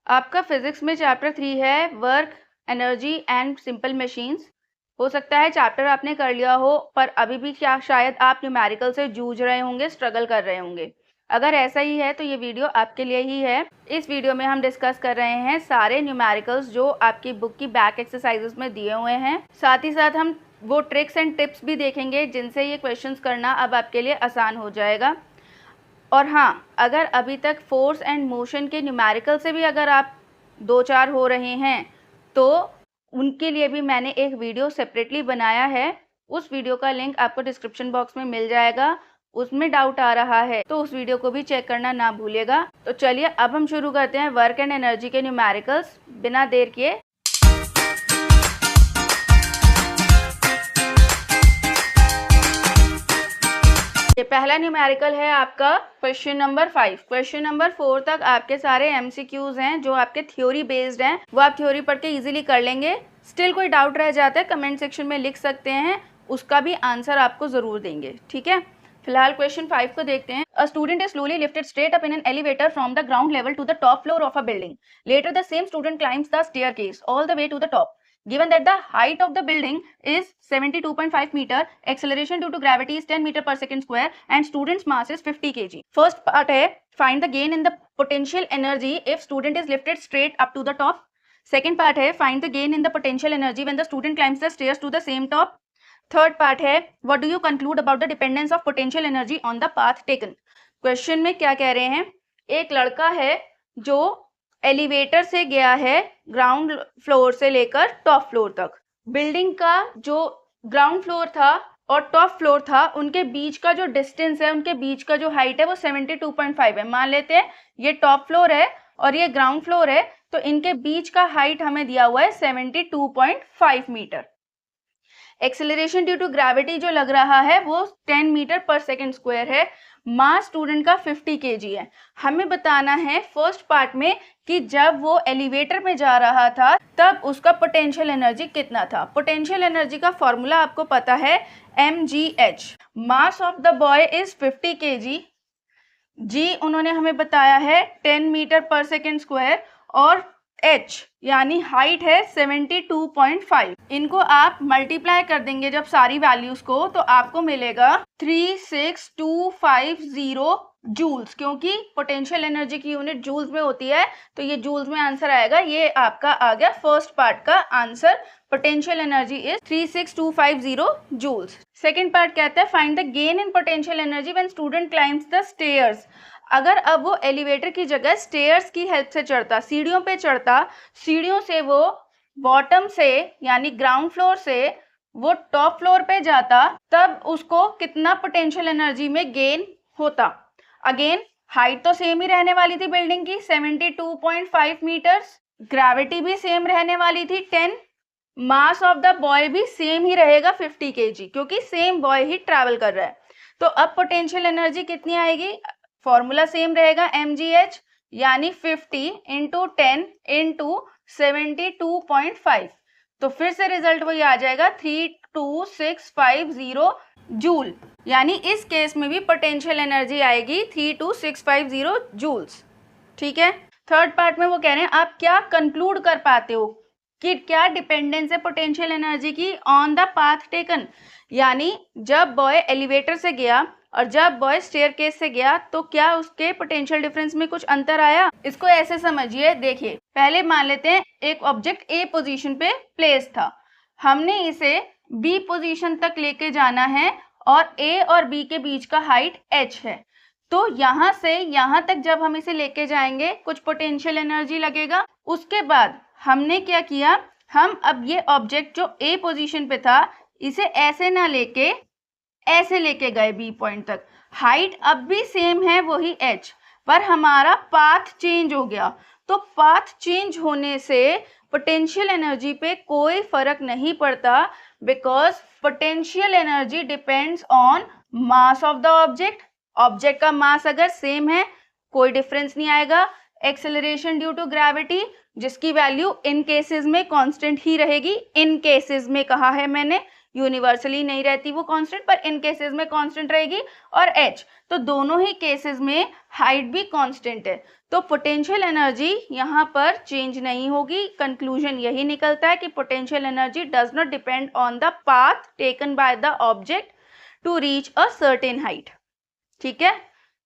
आपका फिजिक्स में चैप्टर 3 है work, energy and simple machines. हो सकता है चैप्टर आपने कर लिया हो, पर अभी भी क्या शायद आप न्यूमेरिकल से जूझ रहे होंगे, स्ट्रगल कर रहे होंगे। अगर ऐसा ही है तो ये वीडियो आपके लिए ही है। इस वीडियो में हम डिस्कस कर रहे हैं सारे न्यूमेरिकल्स जो आपकी बुक की बैक एक्सरसाइजेस में दिए हुए हैं। साथ ही साथ हम वो ट्रिक्स एंड टिप्स भी देखेंगे जिनसे ये क्वेश्चंस करना अब आपके लिए आसान हो जाएगा। और हाँ, अगर अभी तक फोर्स एंड मोशन के न्यूमेरिकल से भी अगर आप 2-4 हो रहे हैं तो उनके लिए भी मैंने एक वीडियो सेपरेटली बनाया है। उस वीडियो का लिंक आपको डिस्क्रिप्शन बॉक्स में मिल जाएगा। उसमें डाउट आ रहा है तो उस वीडियो को भी चेक करना ना भूलिएगा। तो चलिए अब हम शुरू करते हैं वर्क एंड एनर्जी के न्यूमेरिकल्स बिना देर किए। ये पहला न्यूमेरिकल है आपका क्वेश्चन नंबर 5। क्वेश्चन नंबर 4 तक आपके सारे एमसीक्यूज हैं जो आपके थ्योरी बेस्ड हैं, वो आप थ्योरी पढ़ के इजीली कर लेंगे। स्टिल कोई डाउट रह जाता है कमेंट सेक्शन में लिख सकते हैं, उसका भी आंसर आपको जरूर देंगे, ठीक है। फिलहाल क्वेश्चन 5 को देखते हैं। A student is slowly lifted straight up in an elevator from the ground level to the top floor of a building. Later the same student climbs the staircase all the way to the top. Given that the height of the building is 72.5 meter, acceleration due to gravity is 10 meter per second square, and student's mass is 50 kg. First part है find the gain in the potential energy if student is lifted straight up to the top. Second part है find the gain in the potential energy when the student climbs the stairs to the same top. Third part है what do you conclude about the dependence of potential energy on the path taken. Question में क्या कह रहे हैं, एक लड़का है जो एलिवेटर से गया है ग्राउंड फ्लोर से लेकर टॉप फ्लोर तक। बिल्डिंग का जो ग्राउंड फ्लोर था और टॉप फ्लोर था उनके बीच का जो डिस्टेंस है, उनके बीच का जो हाइट है वो 72.5 है। मान लेते हैं ये टॉप फ्लोर है और ये ग्राउंड फ्लोर है, तो इनके बीच का हाइट हमें दिया हुआ है 72.5 metre. Acceleration due to gravity जो लग रहा है वो 10 मीटर पर सेकेंड स्क्वायर है। मास स्टूडेंट का 50 kg है। हमें बताना है फर्स्ट पार्ट में कि जब वो एलिवेटर में जा रहा था तब उसका पोटेंशियल एनर्जी कितना था। पोटेंशियल एनर्जी का फॉर्मूला आपको पता है mgh। Mass of the boy is 50 kg, जी उन्होंने हमें बताया है 10 मीटर पर सेकेंड स्क्वायर, और h यानी हाइट है 72.5। इनको आप मल्टीप्लाई कर देंगे जब सारी वैल्यूज को तो आपको मिलेगा 36250 जूल्स, क्योंकि पोटेंशियल एनर्जी की यूनिट जूल्स में होती है तो ये जूल्स में आंसर आएगा। ये आपका आ गया फर्स्ट पार्ट का answer, potential energy is 36250 joules. Second part कहता है find the gain in potential energy when student climbs the stairs. अगर अब वो एलिवेटर की जगह स्टेयर्स की हेल्प से चढ़ता, सीढ़ियों पे चढ़ता, सीढ़ियों से वो बॉटम से यानी ग्राउंड फ्लोर से वो टॉप फ्लोर पे जाता, तब उसको कितना पोटेंशियल एनर्जी में गेन होता। अगेन हाइट तो सेम ही रहने वाली थी बिल्डिंग की 72.5 मीटर्स, ग्रेविटी भी सेम रहने वाली थी 10, मास ऑफ द बॉय भी सेम ही रहेगा 50 kg, क्योंकि सेम बॉय ही ट्रैवल कर रहा है। तो अब पोटेंशियल एनर्जी कितनी आएगी, फॉर्मूला सेम रहेगा mgh यानी 50 इंटू 10 इंटू 72.5। तो फिर से रिजल्ट वही आ जाएगा 32650 जूल, यानी इस केस में भी पोटेंशियल एनर्जी आएगी 32650 जूल्स, ठीक है। थर्ड पार्ट में वो कह रहे हैं आप क्या कंक्लूड कर पाते हो कि क्या डिपेंडेंस है पोटेंशियल एनर्जी की ऑन द पाथ टेकन, यानी जब बॉय एलिवेटर से गया और जब बॉय स्टेयरकेस से गया तो क्या उसके पोटेंशियल डिफरेंस में कुछ अंतर आया। इसको ऐसे समझिए, देखिए पहले मान लेते हैं एक ऑब्जेक्ट ए पोजीशन पे प्लेस था, हमने इसे बी पोजीशन तक लेके जाना है और ए और बी के बीच का हाइट h है। तो यहाँ से यहाँ तक जब हम इसे लेके जाएंगे कुछ पोटेंशियल एनर्जी लगेगा। उसके बाद हमने क्या किया, हम अब ये ऑब्जेक्ट जो ए पोजीशन पे था इसे ऐसे ना लेके ऐसे लेके गए बी पॉइंट तक, हाइट अब भी सेम है वही h, पर हमारा पाथ चेंज हो गया। तो पाथ चेंज होने से पोटेंशियल एनर्जी पे कोई फर्क नहीं पड़ता, because potential energy depends on mass of the object. Object का मास अगर सेम है कोई डिफरेंस नहीं आएगा। एक्सेलरेशन ड्यू टू ग्रेविटी जिसकी वैल्यू इन केसेस में कांस्टेंट ही रहेगी, इन केसेस में कहा है मैंने, यूनिवर्सली नहीं रहती वो कांस्टेंट, पर इन केसेस में कांस्टेंट रहेगी, और h, तो दोनों ही केसेस में हाइट भी कांस्टेंट है, तो पोटेंशियल एनर्जी यहाँ पर चेंज नहीं होगी। कंक्लूजन यही निकलता है कि potential energy does not depend on the path taken by the object to reach a certain height. ठीक है,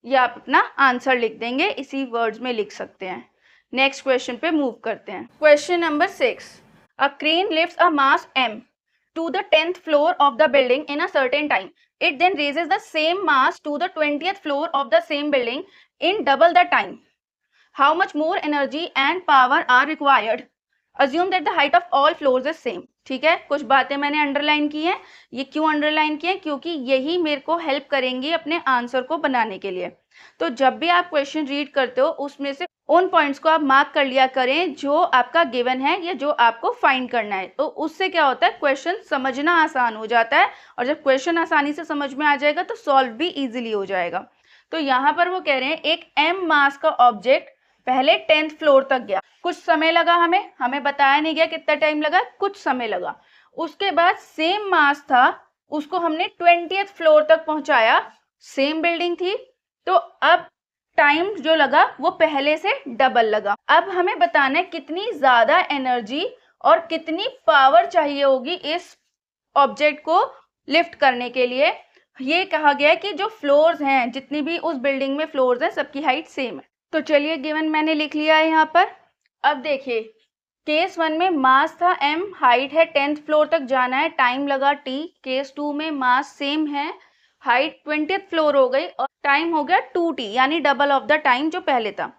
ये आप अपना आंसर लिख देंगे, इसी वर्ड्स में लिख सकते हैं। नेक्स्ट क्वेश्चन पे मूव करते हैं। Question number 6, a crane lifts a mass m to the 10th floor of the building in a certain time. It then raises the same mass to the 20th floor of the same building in double the time. How much more energy and power are required? Assume that the height of all floors is same. ठीक है, कुछ बातें मैंने underline की हैं। ये क्यों underline की हैं? क्योंकि यही मेरे को हेल्प करेंगी अपने आंसर को बनाने के लिए। तो जब भी आप क्वेश्चन रीड करते हो उसमें से उन पॉइंट्स को आप मार्क कर लिया करें जो आपका गिवन है या जो आपको फाइंड करना है, तो उससे क्या होता है, क्वेश्चन समझना आसान हो जाता है, और जब क्वेश्चन आसानी से समझ में आ जाएगा तो सॉल्व भी इजीली हो जाएगा। तो यहाँ पर वो कह रहे हैं एक m मास का ऑब्जेक्ट पहले 10th फ्लोर तक गया, कुछ समय लगा, हमें बताया नहीं गया कितना टाइम लगा, कुछ समय लगा। उसके बाद सेम मास था, उसको हमने 20th फ्लोर तक पहुंचाया, सेम बिल्डिंग थी, तो अब टाइम जो लगा वो पहले से डबल लगा। अब हमें बताना है कितनी ज्यादा एनर्जी और कितनी पावर चाहिए होगी इस ऑब्जेक्ट को लिफ्ट करने के लिए। ये कहा गया है कि जो फ्लोर्स हैं, जितनी भी उस बिल्डिंग में फ्लोर्स हैं, सबकी हाइट सेम है। तो चलिए गिवन मैंने लिख लिया है यहाँ पर। अब देखिए केस 1 में मास था m, हाइट है 10th फ्लोर तक जाना है, टाइम लगा t। केस 2 में मास सेम है, हाइट 20th फ्लोर हो गई और टाइम हो गया 2t, यानी डबल ऑफ द टाइम जो पहले था।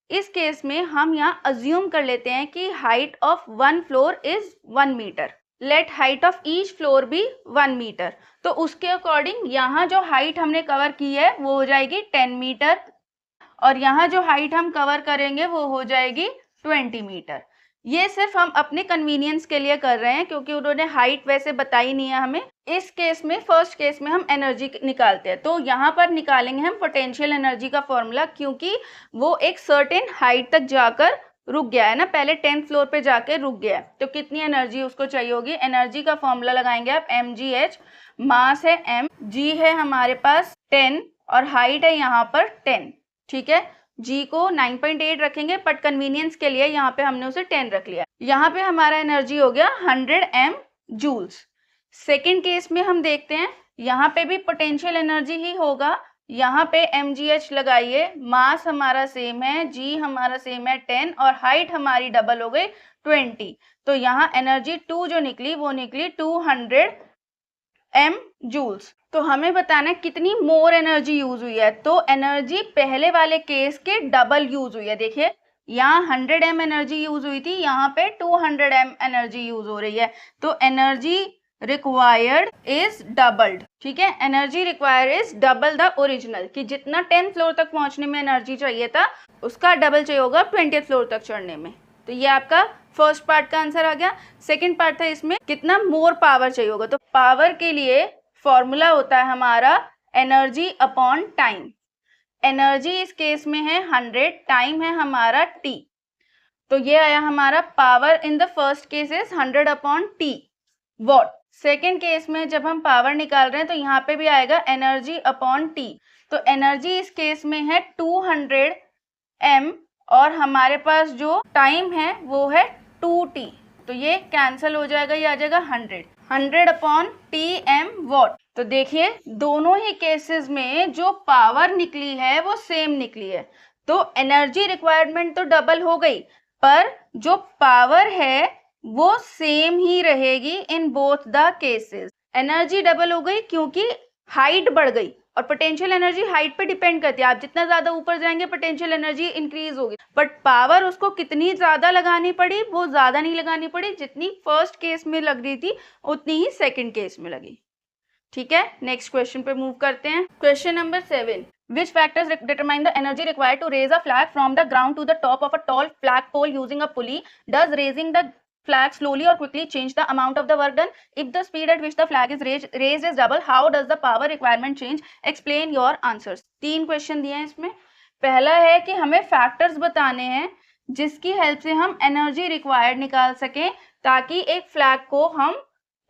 इस केस में हम यहाँ अज्यूम कर लेते हैं कि height of 1 floor is 1 metre, let height of each floor भी 1 मीटर। तो उसके अकॉर्डिंग यहाँ जो हाइट हमने कवर की है वो हो जाएगी 10 मीटर, और यहाँ जो हाइट हम कवर करेंगे वो हो जाएगी 20 मीटर। ये सिर्फ हम अपने कन्वीनियंस के लिए कर रहे हैं क्योंकि उन्होंने हाइट वैसे बताई नहीं है हमें। इस केस में, फर्स्ट केस में हम एनर्जी निकालते हैं, तो यहाँ पर निकालेंगे हम पोटेंशियल एनर्जी का फॉर्मूला, क्योंकि वो एक सर्टेन हाइट तक जाकर रुक गया है ना, पहले 10th फ्लोर पे जाके रुक गया है, तो कितनी एनर्जी उसको चाहिए होगी। एनर्जी का फॉर्मूला लगाएंगे आप mgh, मास है m, g है हमारे पास 10 और हाइट है यहाँ पर 10। ठीक है, g को 9.8 रखेंगे, बट कन्वीनियंस के लिए यहाँ पे हमने उसे 10 रख लिया। यहाँ पे हमारा एनर्जी हो गया 100 m जूल्स। सेकेंड केस में हम देखते हैं, यहाँ पे भी पोटेंशियल एनर्जी ही होगा, यहाँ पे mgh लगाइए, मास हमारा सेम है, g हमारा सेम है 10 और हाइट हमारी डबल हो गई 20, तो यहाँ एनर्जी 2 जो निकली वो निकली 200 m जूल्स। तो हमें बताना है कितनी मोर एनर्जी यूज हुई है, तो एनर्जी पहले वाले केस के डबल यूज हुई है। देखिए यहाँ 100 m एनर्जी यूज हुई थी, यहाँ पे 200 m एनर्जी यूज हो रही है, तो एनर्जी रिक्वायर्ड इज डबल्ड। ठीक है, energy required is double the original, कि जितना 10th फ्लोर तक पहुंचने में एनर्जी चाहिए था उसका डबल चाहिए होगा 20th फ्लोर तक चढ़ने में। तो ये आपका फर्स्ट पार्ट का आंसर आ गया। सेकंड पार्ट था इसमें कितना मोर पावर चाहिए होगा, तो पावर के लिए फॉर्मूला होता है हमारा एनर्जी अपॉन टाइम। एनर्जी इस केस में है 100, टाइम है हमारा t, तो ये आया हमारा power in the first case is 100 upon t what. Second case में जब हम पावर निकाल रहे हैं तो यहाँ पे भी आएगा एनर्जी अपॉन t, तो एनर्जी इस केस में है 200 m और हमारे पास जो टाइम है वो है 2t, तो ये कैंसिल हो जाएगा, ये आ जाएगा 100 अपॉन tm वॉट। तो देखिए दोनों ही केसेस में जो पावर निकली है वो सेम निकली है, तो एनर्जी रिक्वायरमेंट तो डबल हो गई पर जो पावर है वो सेम ही रहेगी in both the cases. Energy double हो गई क्योंकि हाइट बढ़ गई, और पोटेंशियल एनर्जी हाइट पे डिपेंड करती है, आप जितना ज्यादा ऊपर जाएंगे पोटेंशियल एनर्जी इंक्रीज होगी, बट पावर उसको कितनी ज्यादा लगानी पड़ी, वो ज्यादा नहीं लगानी पड़ी, जितनी फर्स्ट केस में लग रही थी उतनी ही सेकंड केस में लगी। ठीक है, नेक्स्ट क्वेश्चन पे मूव करते हैं। Question number 7, which factors determine the energy required to raise a flag from the ground to the top of a tall flagpole using a pulley? Does raising the flag slowly or quickly change the amount of the work done? If the speed at which the flag is raised is double, how does the power requirement change? Explain your answers। 3 question दिए हैं इसमें। पहला है कि हमें factors बताने हैं जिसकी हेल्प से हम एनर्जी रिक्वायर्ड निकाल सकें ताकि एक फ्लैग को हम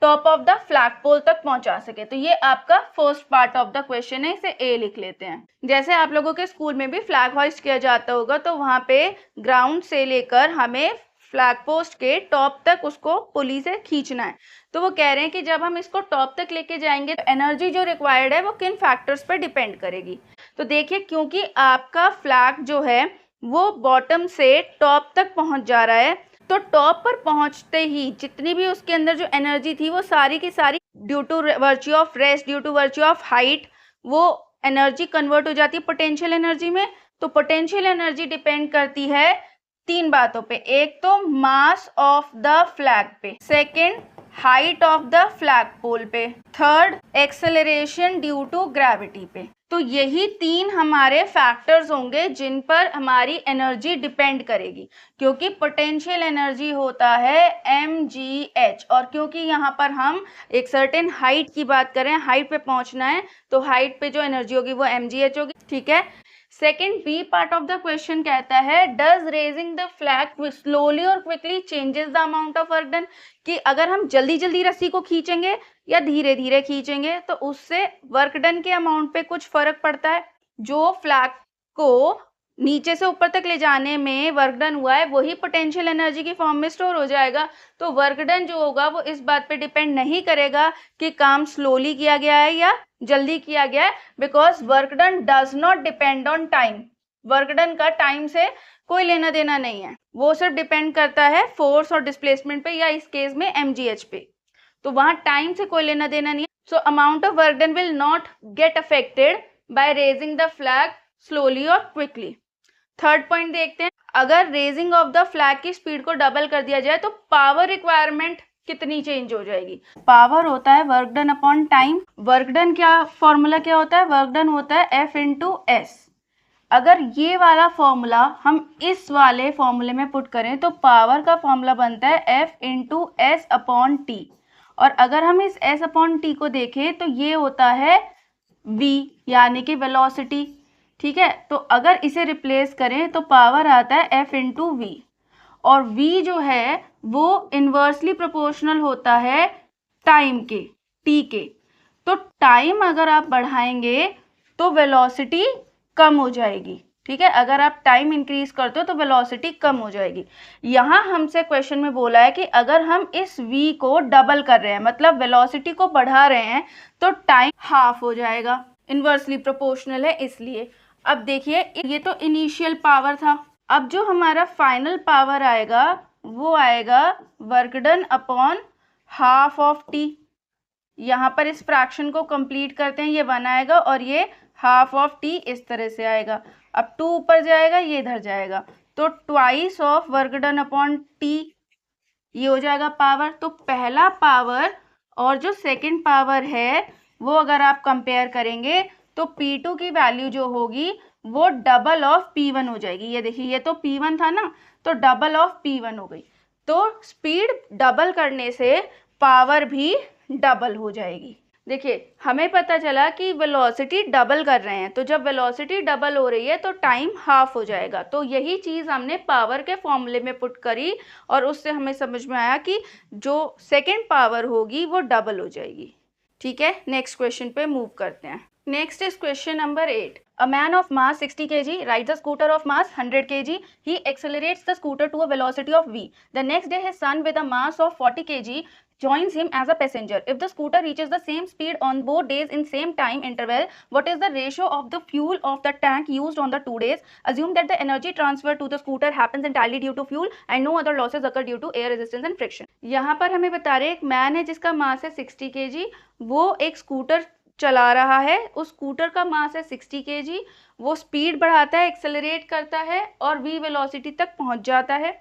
टॉप ऑफ द फ्लैग पोल तक पहुंचा सके। तो ये आपका first part of the question है, इसे ए लिख लेते हैं। जैसे आप लोगों के स्कूल में भी फ्लैग होइस्ट किया जाता होगा, तो वहां पे ग्राउंड से लेकर हमें फ्लैग पोस्ट के टॉप तक उसको पुली से खींचना है। तो वो कह रहे हैं कि जब हम इसको टॉप तक लेके जाएंगे तो एनर्जी जो रिक्वायर्ड है वो किन फैक्टर्स पर डिपेंड करेगी। तो देखिए, क्योंकि आपका फ्लैग जो है वो बॉटम से टॉप तक पहुंच जा रहा है, तो टॉप पर पहुंचते ही जितनी भी उसके अंदर जो एनर्जी थी वो सारी की सारी due to virtue of rest, due to virtue of height, वो एनर्जी कन्वर्ट हो जाती है पोटेंशियल एनर्जी में। तो पोटेंशियल एनर्जी डिपेंड करती है तीन बातों पे, एक तो मास ऑफ द फ्लैग पे, second height of the flag pole पे, third acceleration due to gravity पे। तो यही तीन हमारे फैक्टर्स होंगे जिन पर हमारी एनर्जी डिपेंड करेगी, क्योंकि पोटेंशियल एनर्जी होता है mgh, और क्योंकि यहाँ पर हम एक सर्टेन हाइट की बात करें, हाइट पे पहुंचना है, तो हाइट पे जो एनर्जी होगी वो mgh होगी। ठीक है। Second B part of the question कहता है does raising the flag slowly और quickly changes the amount of work done, कि अगर हम जल्दी जल्दी रस्सी को खींचेंगे या धीरे धीरे खींचेंगे तो उससे वर्क डन के अमाउंट पे कुछ फर्क पड़ता है। जो फ्लैग को नीचे से ऊपर तक ले जाने में वर्क डन हुआ है वही पोटेंशियल एनर्जी की फॉर्म में स्टोर हो जाएगा। तो वर्क डन जो होगा वो इस बात पे डिपेंड नहीं करेगा कि काम स्लोली किया गया है या जल्दी किया गया है, because work done does not depend on time. Work done का टाइम से कोई लेना देना नहीं है, वो सिर्फ डिपेंड करता है फोर्स और डिस्प्लेसमेंट पे, या इस केस में mgh पे। तो वहां टाइम से कोई लेना देना नहीं है। So amount of work done will not get affected by raising the flag slowly और क्विकली। थर्ड पॉइंट देखते हैं, अगर रेजिंग ऑफ द फ्लैग की स्पीड को डबल कर दिया जाए तो पावर रिक्वायरमेंट कितनी चेंज हो जाएगी। पावर होता है work done upon time. Work done क्या फॉर्मूला क्या होता है, वर्क डन होता है F इंटू S। अगर ये वाला फॉर्मूला हम इस वाले फॉर्मूले में पुट करें तो पावर का फॉर्मूला बनता है F into S upon T, और अगर हम इस S अपॉन T को देखें तो ये होता है V, यानी कि वेलोसिटी। ठीक है, तो अगर इसे रिप्लेस करें तो पावर आता है F इंटू V, और V जो है वो इन्वर्सली प्रोपोर्शनल होता है टाइम के, T के। तो टाइम अगर आप बढ़ाएंगे तो वेलोसिटी कम हो जाएगी। ठीक है, अगर आप टाइम इंक्रीज करते हो तो वेलोसिटी कम हो जाएगी। यहाँ हमसे क्वेश्चन में बोला है कि अगर हम इस v को डबल कर रहे हैं, मतलब वेलोसिटी को बढ़ा रहे हैं, तो टाइम हाफ हो जाएगा, इन्वर्सली प्रोपोर्शनल है इसलिए। अब देखिए, ये तो इनिशियल पावर था, अब जो हमारा फाइनल पावर आएगा वो आएगा work done upon half of T. यहाँ पर इस फ्रैक्शन को कंप्लीट करते हैं, ये 1 आएगा और ये हाफ ऑफ टी इस तरह से आएगा। अब 2 ऊपर जाएगा, ये इधर जाएगा, तो twice of work done upon T, ये हो जाएगा पावर। तो पहला पावर और जो सेकंड पावर है वो अगर आप कंपेयर करेंगे तो P2 की वैल्यू जो होगी वो डबल ऑफ P1 हो जाएगी। ये देखिए, ये तो P1 था ना, तो डबल ऑफ P1 हो गई। तो स्पीड डबल करने से पावर भी डबल हो जाएगी। देखिए, हमें पता चला कि वेलोसिटी डबल कर रहे हैं, तो जब वेलोसिटी डबल हो रही है तो टाइम हाफ हो जाएगा। तो यही चीज़ हमने पावर के फॉर्मूले में पुट करी और उससे हमें समझ में आया कि जो सेकेंड पावर होगी वो डबल हो जाएगी। ठीक है, नेक्स्ट क्वेश्चन पे मूव करते हैं। Next is question number 8. A man of mass 60 kg rides a scooter of mass 100 kg. He accelerates the scooter to a velocity of v. The next day his son with a mass of 40 kg joins him as a passenger. If the scooter reaches the same speed on both days in same time interval, what is the ratio of the fuel of the tank used on the 2 days? Assume that the energy transfer to the scooter happens entirely due to fuel and no other losses occur due to air resistance and friction. यहाँ पर हमें बता रहे एक man है जिसका मास है 60 kg, वो एक स्कूटर चला रहा है, उस स्कूटर का मास है 60 kg, वो स्पीड बढ़ाता है, एक्सेलरेट करता है और v वेलोसिटी तक पहुंच जाता है।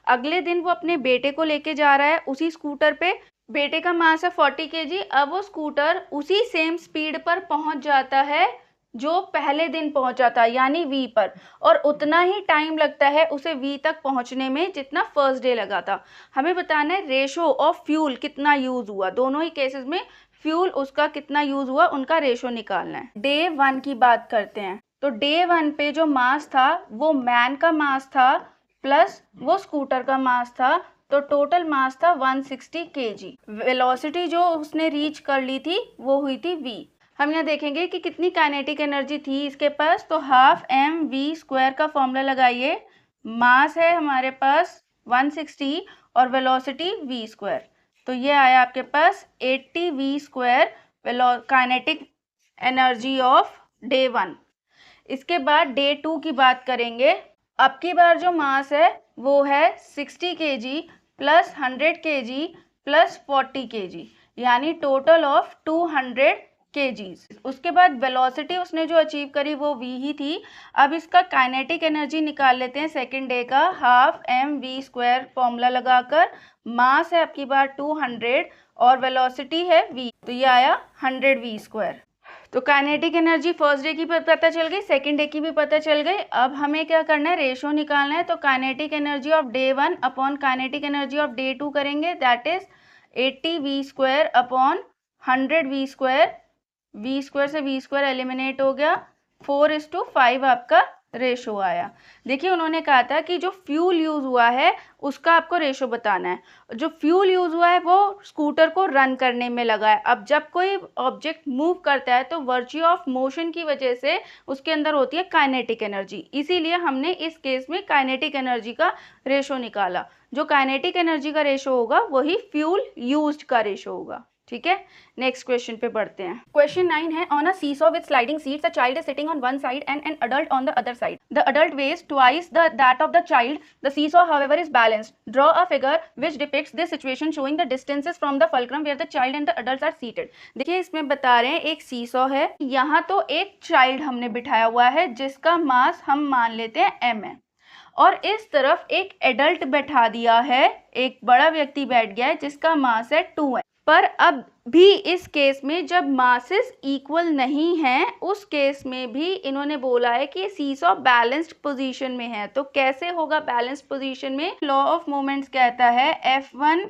अगले दिन वो अपने बेटे को लेके जा रहा है उसी स्कूटर पे, बेटे का मास है 40 kg, अब वो स्कूटर उसी सेम स्पीड पर पहुंच जाता है जो पहले दिन पहुंचा था, यानी v पर, और उतना ही टाइम लगता है उसे v तक पहुंचने में जितना फर्स्ट डे लगा था। हमें बताना है रेशो ऑफ फ्यूल कितना यूज हुआ, दोनों ही केसेस में फ्यूल उसका कितना यूज हुआ उनका रेशो निकालना है। डे 1 की बात करते हैं, तो डे 1 पे जो मास था वो मैन का मास था प्लस वो स्कूटर का मास था, तो टोटल मास था 160 kg। वेलोसिटी जो उसने रीच कर ली थी वो हुई थी v। हम यहाँ देखेंगे कि कितनी काइनेटिक एनर्जी थी इसके पास, तो हाफ mv² का फॉर्मूला लगाइए। मास है हमारे पास 160 और वेलोसिटी v², तो ये आया आपके पास 80 v² kinetic energy of day 1। इसके बाद डे 2 की बात करेंगे। अब की बार जो मास है वो है 60 kg plus 100 kg plus 40 kg, यानी टोटल ऑफ 200 kgs। उसके बाद वेलोसिटी उसने जो अचीव करी वो v ही थी। अब इसका काइनेटिक एनर्जी निकाल लेते हैं सेकेंड डे का, हाफ mv² फॉर्मूला लगाकर। मास है आपकी बार 200 और वेलोसिटी है v, तो ये आया 100 v²। तो काइनेटिक एनर्जी फर्स्ट डे की पता चल गई, सेकेंड डे की भी पता चल गई। अब हमें क्या करना है, रेशो निकालना है। तो kinetic energy of day 1 upon kinetic energy of day 2 करेंगे, that is 80 v² upon 100 v²। v² से v² एलिमिनेट हो गया, 4:5 आपका रेशो आया। देखिए उन्होंने कहा था कि जो फ्यूल यूज हुआ है उसका आपको रेशो बताना है। जो फ्यूल यूज हुआ है वो स्कूटर को रन करने में लगा है। अब जब कोई ऑब्जेक्ट मूव करता है तो वर्च्यू ऑफ मोशन की वजह से उसके अंदर होती है काइनेटिक एनर्जी, इसीलिए हमने इस केस में काइनेटिक एनर्जी का रेशो निकाला। जो काइनेटिक एनर्जी का रेशो होगा वही फ्यूल यूज्ड का रेशो होगा। ठीक है, नेक्स्ट क्वेश्चन पे बढ़ते हैं। क्वेश्चन 9 है, on a seesaw with sliding seats, a child is sitting on one side and an adult on the other side. The adult weighs twice that of the child. The seesaw however is balanced. Draw a figure which depicts this situation showing the distances from the fulcrum where the child and the adults are seated. देखिए इसमें बता रहे हैं एक seesaw है, यहाँ तो एक चाइल्ड हमने बिठाया हुआ है जिसका मास हम मान लेते हैं m है, और इस तरफ एक एडल्ट बैठा दिया है, एक बड़ा व्यक्ति बैठ गया है जिसका मास है 2 है। पर अब भी इस केस में जब मासेस इक्वल नहीं हैं, उस केस में भी इन्होंने बोला है कि सीसॉ बैलेंस्ड पोजीशन में है। तो कैसे होगा बैलेंस्ड पोजीशन में? लॉ ऑफ मोमेंट्स कहता है F1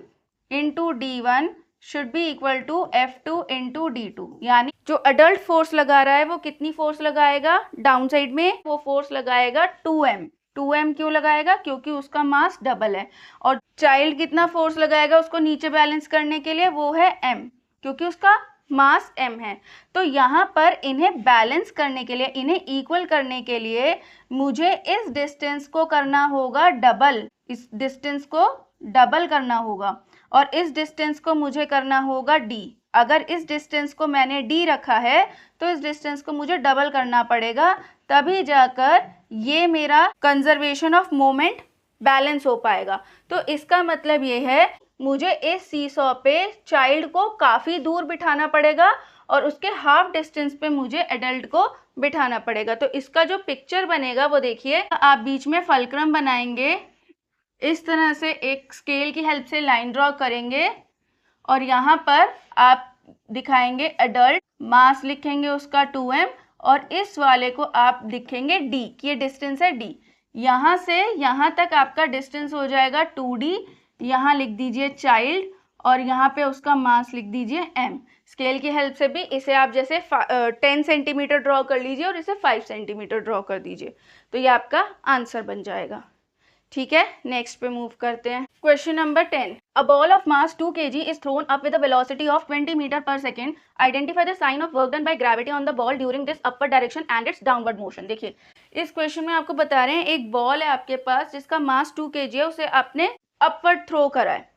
into D1 should be equal to F2 into D2, यानी जो अडल्ट फोर्स लगा रहा है वो कितनी फोर्स लगाएगा डाउन साइड में? वो फोर्स लगाएगा 2m। 2m क्यों लगाएगा? क्योंकि उसका मास डबल है। और चाइल्ड कितना फोर्स लगाएगा उसको नीचे बैलेंस करने के लिए? वो है m, क्योंकि उसका मास m है। तो यहाँ पर इन्हें बैलेंस करने के लिए, इन्हें इक्वल करने के लिए मुझे इस डिस्टेंस को करना होगा डबल, इस डिस्टेंस को डबल करना होगा, और इस डिस्टेंस को मुझे करना होगा d। अगर इस डिस्टेंस को मैंने d रखा है तो इस डिस्टेंस को मुझे डबल करना पड़ेगा, तभी जाकर ये मेरा कंजर्वेशन ऑफ मोमेंट बैलेंस हो पाएगा। तो इसका मतलब ये है मुझे इस सीसॉ पे चाइल्ड को काफ़ी दूर बिठाना पड़ेगा और उसके हाफ डिस्टेंस पे मुझे एडल्ट को बिठाना पड़ेगा। तो इसका जो पिक्चर बनेगा वो देखिए, आप बीच में फल्क्रम बनाएंगे, इस तरह से एक स्केल की हेल्प से लाइन ड्रॉ करेंगे और यहाँ पर आप दिखाएंगे एडल्ट, मास लिखेंगे उसका 2m, और इस वाले को आप लिखेंगे d कि ये डिस्टेंस है d। यहाँ से यहाँ तक आपका डिस्टेंस हो जाएगा 2d। यहाँ लिख दीजिए चाइल्ड और यहाँ पे उसका मास लिख दीजिए m। स्केल की हेल्प से भी इसे आप जैसे 10 सेंटीमीटर ड्रॉ कर लीजिए और इसे 5 सेंटीमीटर ड्रॉ कर दीजिए, तो ये आपका आंसर बन जाएगा। ठीक है, नेक्स्ट पे मूव करते हैं। Question number 10, a ball of mass 2 kg is thrown up with a velocity of 20 metre पर second. Identify the sign of work done by gravity on the ball during this upward direction and its downward motion. देखिए इस question में आपको बता रहे हैं एक ball है आपके पास जिसका मास 2 kg है, उसे आपने अपवर्ड थ्रो करा है,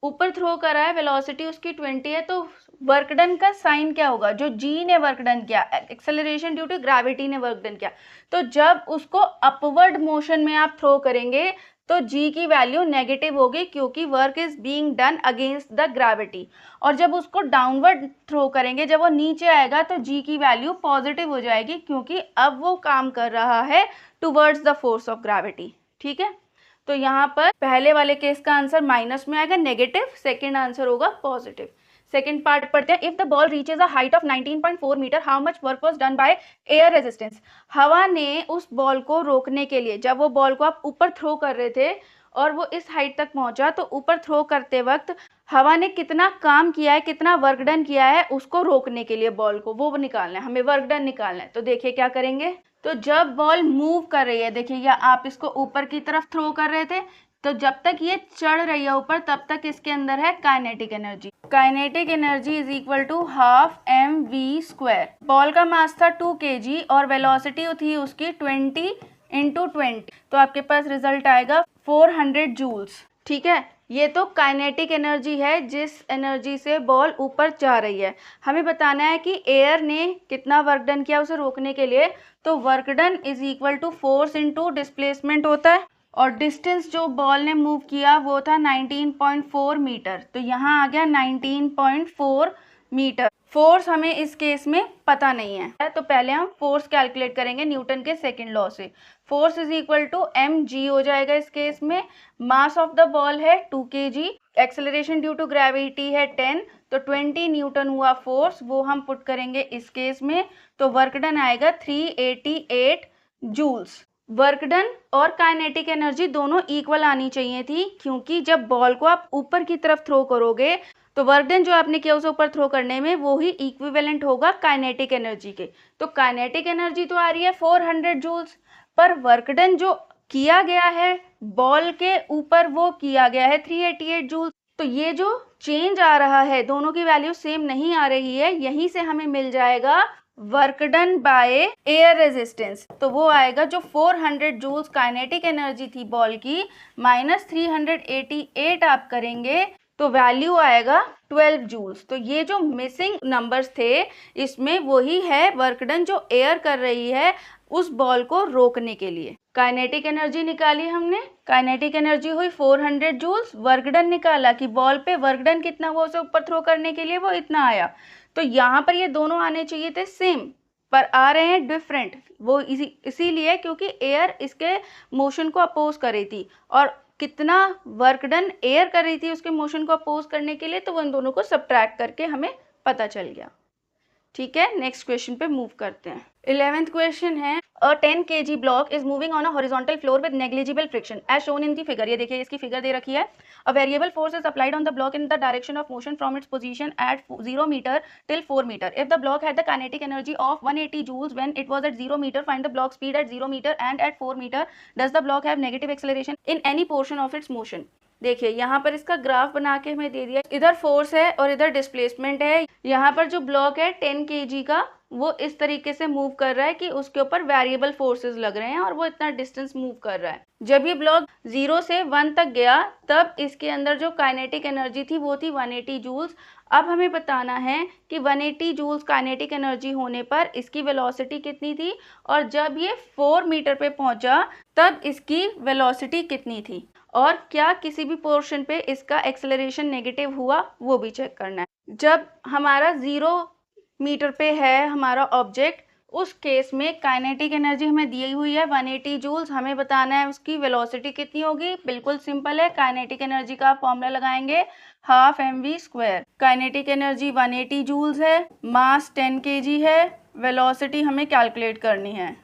ऊपर थ्रो करा है, वेलोसिटी उसकी 20 है। तो वर्क डन का साइन क्या होगा? जो जी ने वर्क डन किया, एक्सेलरेशन ड्यू टू ग्रेविटी ने वर्क डन किया, तो जब उसको अपवर्ड मोशन में आप थ्रो करेंगे तो जी की वैल्यू नेगेटिव होगी क्योंकि work is being done against the gravity. और जब उसको डाउनवर्ड थ्रो करेंगे, जब वो नीचे आएगा तो जी की वैल्यू पॉजिटिव हो जाएगी क्योंकि अब वो काम कर रहा है towards the force of gravity. ठीक है, तो यहाँ पर पहले वाले केस का आंसर माइनस में आएगा नेगेटिव, सेकेंड आंसर होगा पॉजिटिव। सेकेंड पार्ट पढ़ते हैं। If the ball reaches a height of 19.4 metre, how much work was done by air resistance. हवा ने उस बॉल को रोकने के लिए, जब वो बॉल को आप ऊपर थ्रो कर रहे थे और वो इस हाइट तक पहुंचा, तो ऊपर थ्रो करते वक्त हवा ने कितना काम किया है, कितना वर्क डन किया है उसको रोकने के लिए बॉल को, वो निकालना है हमें, वर्क डन निकालना है। तो देखिए क्या करेंगे, तो जब बॉल मूव कर रही है, देखिए या आप इसको ऊपर की तरफ थ्रो कर रहे थे तो जब तक ये चढ़ रही है ऊपर तब तक इसके अंदर है kinetic energy. Kinetic energy is equal to half mv²। Ball का मास था 2 kg और वेलोसिटी थी उसकी 20 × 20, तो आपके पास रिजल्ट आएगा 400 जूल्स। ठीक है, ये तो काइनेटिक एनर्जी है, जिस एनर्जी से बॉल ऊपर जा रही है। हमें बताना है कि एयर ने कितना वर्क डन किया उसे रोकने के लिए, तो work done is equal to force into displacement होता है, और डिस्टेंस जो बॉल ने मूव किया वो था 19.4 मीटर, तो यहाँ आ गया 19.4 मीटर। फोर्स हमें इस केस में पता नहीं है, तो पहले हम फोर्स कैलकुलेट करेंगे न्यूटन के सेकंड लॉ से। Force is equal to mg हो जाएगा इस केस में। मास ऑफ द बॉल है 2 kg, acceleration due to gravity है 10, तो 20 न्यूटन हुआ फोर्स, वो हम पुट करेंगे इस केस में, तो वर्क डन आएगा 388 जूल्स। वर्क डन और काइनेटिक एनर्जी दोनों इक्वल आनी चाहिए थी, क्योंकि जब बॉल को आप ऊपर की तरफ थ्रो करोगे तो वर्क डन जो आपने किया उसे ऊपर थ्रो करने में वो ही इक्विवेलेंट होगा काइनेटिक एनर्जी के। तो काइनेटिक एनर्जी तो आ रही है 400 जूल्स, पर वर्क डन जो किया गया है बॉल के ऊपर वो किया गया है 388 जूल्स। तो ये जो चेंज आ रहा है, दोनों की वैल्यू सेम नहीं आ रही है, यहीं से हमें मिल जाएगा work done by air resistance. तो वो आएगा जो 400 जूल्स काइनेटिक एनर्जी थी बॉल की माइनस 388 आप करेंगे तो वैल्यू आएगा 12 जूल्स। तो ये जो मिसिंग नंबर्स थे इसमें वही है वर्क डन जो एयर कर रही है उस बॉल को रोकने के लिए। काइनेटिक एनर्जी निकाली हमने, काइनेटिक एनर्जी हुई 400 जूल्स, वर्क डन निकाला कि बॉल पे वर्क डन कितना हुआ उसे ऊपर थ्रो करने के लिए, वो इतना आया। तो यहाँ पर ये दोनों आने चाहिए थे सेम, पर आ रहे हैं डिफरेंट, वो इसीलिए क्योंकि एयर इसके मोशन को अपोज कर रही थी, और कितना वर्क डन एयर कर रही थी उसके मोशन को अपोज करने के लिए, तो वो इन दोनों को सब्ट्रैक्ट करके हमें पता चल गया। ठीक है, नेक्स्ट क्वेश्चन पे मूव करते हैं। 11th क्वेश्चन है, a 10 kg block is moving on a horizontal floor with negligible friction as shown in the figure. ये देखिए इसकी फिगर दे रखी है। A variable force is applied on the block in the direction of motion from its position at 0 metre till 4 metre. If the block had the kinetic energy of 180 joules when it was at 0 metre, find the block speed at 0 metre and at 4 metre. Does the block have negative acceleration in any portion of its motion. देखिए यहाँ पर इसका graph बना के हमें दे दिया, इधर force है और इधर डिस्प्लेसमेंट है। यहाँ पर जो ब्लॉक है 10 kg का वो इस तरीके से मूव कर रहा है कि उसके ऊपर वेरिएबल फोर्सेस लग रहे हैं और वो इतना डिस्टेंस मूव कर रहा है। जब ये ब्लॉक 0 से 1 तक गया तब इसके अंदर जो काइनेटिक एनर्जी थी वो थी 180 जूल्स। अब हमें बताना है कि 180 जूल्स काइनेटिक एनर्जी होने पर इसकी वेलोसिटी कितनी थी, और जब ये 4 मीटर पे पहुंचा तब इसकी वेलोसिटी कितनी थी, और क्या किसी भी पोर्शन पे इसका एक्सेलरेशन नेगेटिव हुआ वो भी चेक करना है। जब हमारा 0 मीटर पे है हमारा ऑब्जेक्ट, उस केस में काइनेटिक एनर्जी हमें दी हुई है 180 जूल्स, हमें बताना है उसकी वेलोसिटी कितनी होगी। बिल्कुल सिंपल है, काइनेटिक एनर्जी का फॉर्मूला लगाएंगे half mv²। Kinetic energy 180 joules है, मास 10 kg है, वेलोसिटी हमें कैलकुलेट करनी है।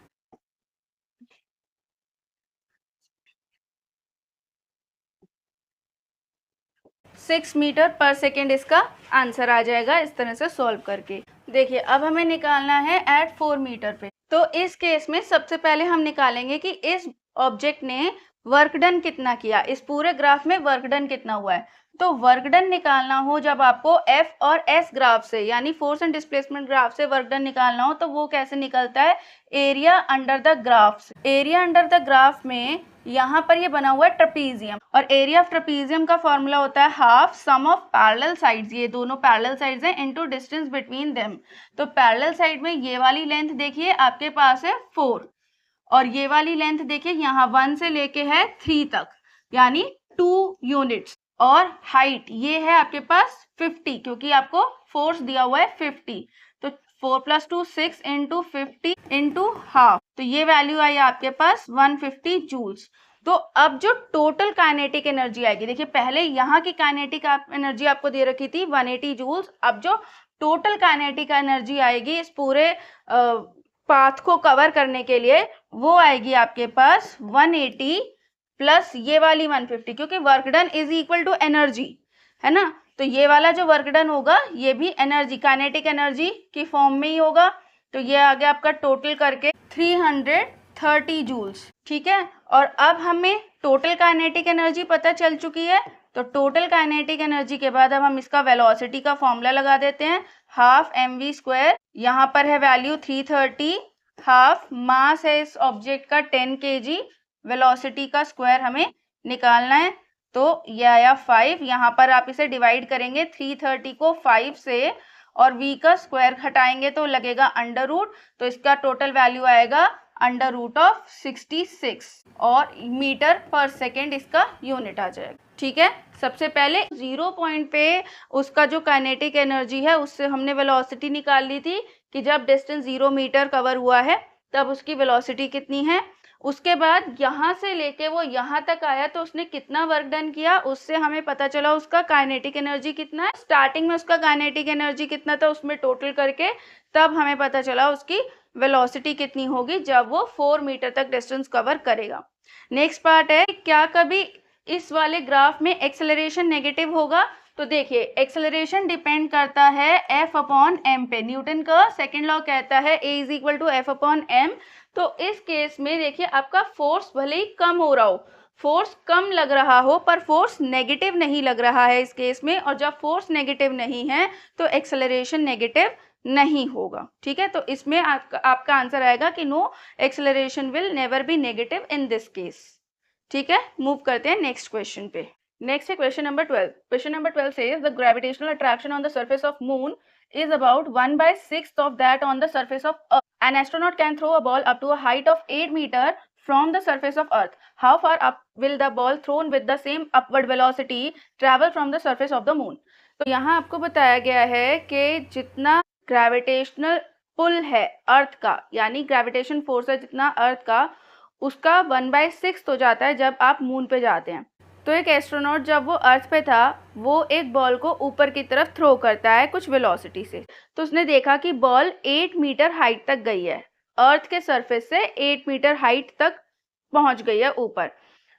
सिक्स मीटर पर सेकेंड इसका आंसर आ जाएगा इस तरह से सॉल्व करके। देखिए अब हमें निकालना है एट 4 मीटर पे, तो इस केस में सबसे पहले हम निकालेंगे कि इस ऑब्जेक्ट ने वर्क डन कितना किया, इस पूरे ग्राफ में वर्क डन कितना हुआ है। तो वर्क डन निकालना हो जब आपको एफ और एस ग्राफ से यानी फोर्स एंड डिस्प्लेसमेंट ग्राफ से वर्क डन निकालना हो तो वो कैसे निकलता है, एरिया अंडर द ग्राफ से। एरिया अंडर द ग्राफ में यहाँ पर ये बना हुआ है ट्रेपीजियम, और एरिया ऑफ ट्रेपीजियम का फॉर्मूला होता है half sum of parallel sides, ये दोनों पैरेलल साइड्स हैं, इनटू डिस्टेंस बिटवीन देम। तो पैरेलल साइड में ये वाली लेंथ देखिए आपके पास है 4, और ये वाली लेंथ देखिए यहाँ 1 से लेके है 3 तक यानी 2 यूनिट्स, और हाइट ये है आपके पास 50 क्योंकि आपको फोर्स दिया हुआ है 50, तो 4 + 2 6 × 50 × हाफ, तो ये वैल्यू आई आपके पास 150 जूल्स। तो अब जो टोटल काइनेटिक एनर्जी आएगी, देखिए पहले यहाँ की काइनेटिक एनर्जी आपको दे रखी थी 180 जूल्स, अब जो टोटल काइनेटिक एनर्जी आएगी इस पूरे पाथ को कवर करने के लिए वो आएगी आपके पास 180 प्लस ये वाली 150, क्योंकि work done is equal to energy है ना, तो ये वाला जो वर्क डन होगा ये भी एनर्जी काइनेटिक एनर्जी की फॉर्म में ही होगा। तो ये आ गया आपका टोटल करके 330 जूल्स, ठीक है। और अब हमें टोटल काइनेटिक एनर्जी पता चल चुकी है, तो टोटल काइनेटिक एनर्जी के बाद अब हम इसका वेलोसिटी का फॉर्मूला लगा देते हैं, हाफ mv², यहाँ पर है वैल्यू 330, हाफ मास है इस ऑब्जेक्ट का 10 kg, वेलोसिटी का स्क्वायर हमें निकालना है, तो यह आया 5। यहाँ पर आप इसे डिवाइड करेंगे 330 को 5 से और v का स्क्वायर हटाएंगे तो लगेगा अंडर रूट, तो इसका टोटल वैल्यू आएगा अंडर रूट ऑफ 66 और मीटर पर सेकेंड इसका यूनिट आ जाएगा। ठीक है, सबसे पहले 0 पॉइंट पे उसका जो काइनेटिक एनर्जी है उससे हमने वेलोसिटी निकाल ली थी कि जब डिस्टेंस 0 मीटर कवर हुआ है तब उसकी वेलोसिटी कितनी है। उसके बाद यहाँ से लेके वो यहाँ तक आया तो उसने कितना वर्क डन किया, उससे हमें पता चला उसका काइनेटिक एनर्जी कितना है। स्टार्टिंग में उसका काइनेटिक एनर्जी कितना था उसमें टोटल करके तब हमें पता चला उसकी वेलोसिटी कितनी होगी जब वो 4 मीटर तक डिस्टेंस कवर करेगा। नेक्स्ट पार्ट है, क्या कभी इस वाले ग्राफ में एक्सेलरेशन नेगेटिव होगा? तो देखिए, एक्सेलरेशन डिपेंड करता है F अपॉन m पे। न्यूटन का सेकेंड लॉ कहता है A is equal to F upon m। तो इस केस में देखिए आपका फोर्स भले ही कम हो रहा हो, फोर्स कम लग रहा हो पर फोर्स नेगेटिव नहीं लग रहा है इस केस में, और जब फोर्स नेगेटिव नहीं है तो एक्सेलरेशन नेगेटिव नहीं होगा। ठीक है, तो इसमें आपका आंसर आएगा कि no, acceleration will never be negative in this case. ठीक है, मूव करते हैं नेक्स्ट क्वेश्चन पे। नेक्स्ट है question number 12। Question number 12 says the gravitational attraction on the surface of moon is about 1/6 of that on the surface of Earth. An astronaut can throw a ball up to a height of 8 meter from the surface of Earth. How far up will the ball thrown with the same upward velocity travel from the surface of the moon? तो यहाँ आपको बताया गया है कि जितना gravitational pull है अर्थ का, यानी ग्रेविटेशन फोर्स है जितना अर्थ का, उसका 1/6 हो जाता है जब आप मून पे जाते हैं। तो एक एस्ट्रोनॉट जब वो अर्थ पे था वो एक बॉल को ऊपर की तरफ थ्रो करता है कुछ वेलोसिटी से, तो उसने देखा कि बॉल 8 मीटर हाइट तक गई है, अर्थ के सरफेस से 8 मीटर हाइट तक पहुंच गई है ऊपर।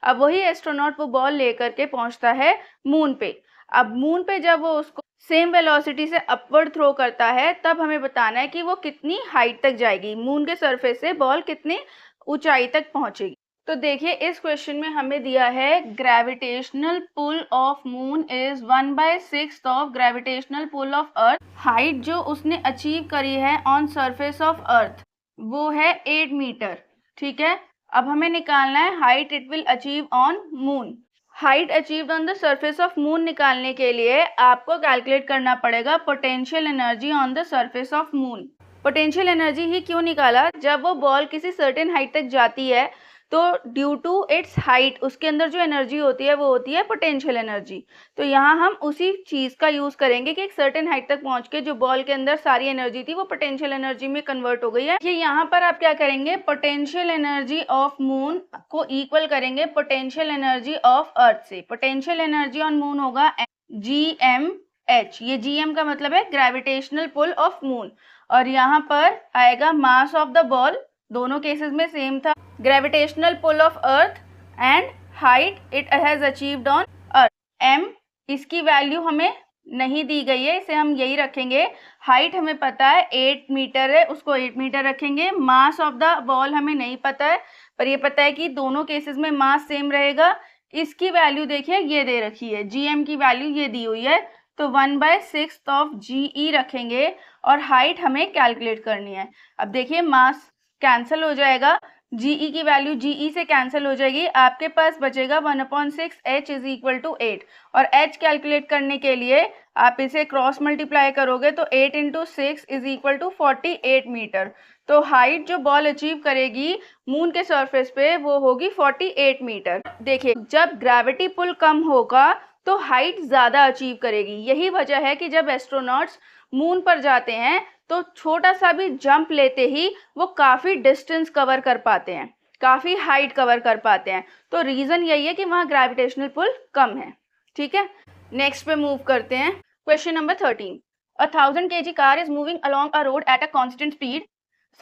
अब वही एस्ट्रोनॉट वो बॉल लेकर के पहुंचता है मून पे। अब मून पे जब वो उसको सेम वेलोसिटी से अपवर्ड थ्रो करता है तब हमें बताना है कि वो कितनी हाइट तक जाएगी, मून के सरफेस से बॉल कितनी ऊंचाई तक पहुंचेगी। तो देखिए इस क्वेश्चन में हमें दिया है gravitational pull of moon is 1/6 of gravitational pull of earth. Height जो उसने अचीव करी है ऑन सरफेस ऑफ अर्थ वो है 8 मीटर। ठीक है, अब हमें निकालना है height it will achieve on moon. Height achieved on the surface of moon निकालने के लिए आपको कैलकुलेट करना पड़ेगा potential energy on the surface of moon. Potential energy ही क्यों निकाला, जब वो बॉल किसी सर्टेन हाइट तक जाती है तो ड्यू टू इट्स हाइट उसके अंदर जो एनर्जी होती है वो होती है पोटेंशियल एनर्जी। तो यहाँ हम उसी चीज़ का यूज़ करेंगे कि एक सर्टेन हाइट तक पहुँच के जो बॉल के अंदर सारी एनर्जी थी वो पोटेंशियल एनर्जी में कन्वर्ट हो गई है। ये यहाँ पर आप क्या करेंगे, पोटेंशियल एनर्जी ऑफ मून को इक्वल करेंगे पोटेंशियल एनर्जी ऑफ अर्थ से। पोटेंशियल एनर्जी ऑन मून होगा GMH, ये GM का मतलब है ग्रेविटेशनल पुल ऑफ मून, और यहाँ पर आएगा मास ऑफ द बॉल, दोनों केसेस में सेम था, gravitational pull of earth and height it has achieved on earth. m इसकी वैल्यू हमें नहीं दी गई है, इसे हम यही रखेंगे। हाइट हमें पता है 8 मीटर है, उसको 8 मीटर रखेंगे। मास ऑफ द बॉल हमें नहीं पता है, पर ये पता है कि दोनों केसेस में मास सेम रहेगा। इसकी वैल्यू देखिए ये दे रखी है, gm की वैल्यू ये दी हुई है, तो 1/6 ऑफ GE रखेंगे और हाइट हमें कैलकुलेट करनी है। अब देखिए मास कैंसिल हो जाएगा, GE की वैल्यू GE से कैंसिल हो जाएगी, आपके पास बचेगा 1/6 H इज इक्वल टू 8, और H कैलकुलेट करने के लिए आप इसे क्रॉस मल्टीप्लाई करोगे तो 8 × 6 इज इक्वल टू 48 मीटर। तो हाइट जो बॉल अचीव करेगी मून के सरफेस पे वो होगी 48 मीटर। देखिए जब ग्रेविटी पुल कम होगा तो हाइट ज़्यादा अचीव करेगी। यही वजह है कि जब एस्ट्रोनॉट्स मून पर जाते हैं तो छोटा सा भी जंप लेते ही वो काफ़ी डिस्टेंस कवर कर पाते हैं, काफ़ी हाइट कवर कर पाते हैं। तो रीज़न यही है कि वहाँ ग्रेविटेशनल पुल कम है। ठीक है, नेक्स्ट पे मूव करते हैं। Question number 13। A 1000 kg car is moving along a road at a constant speed.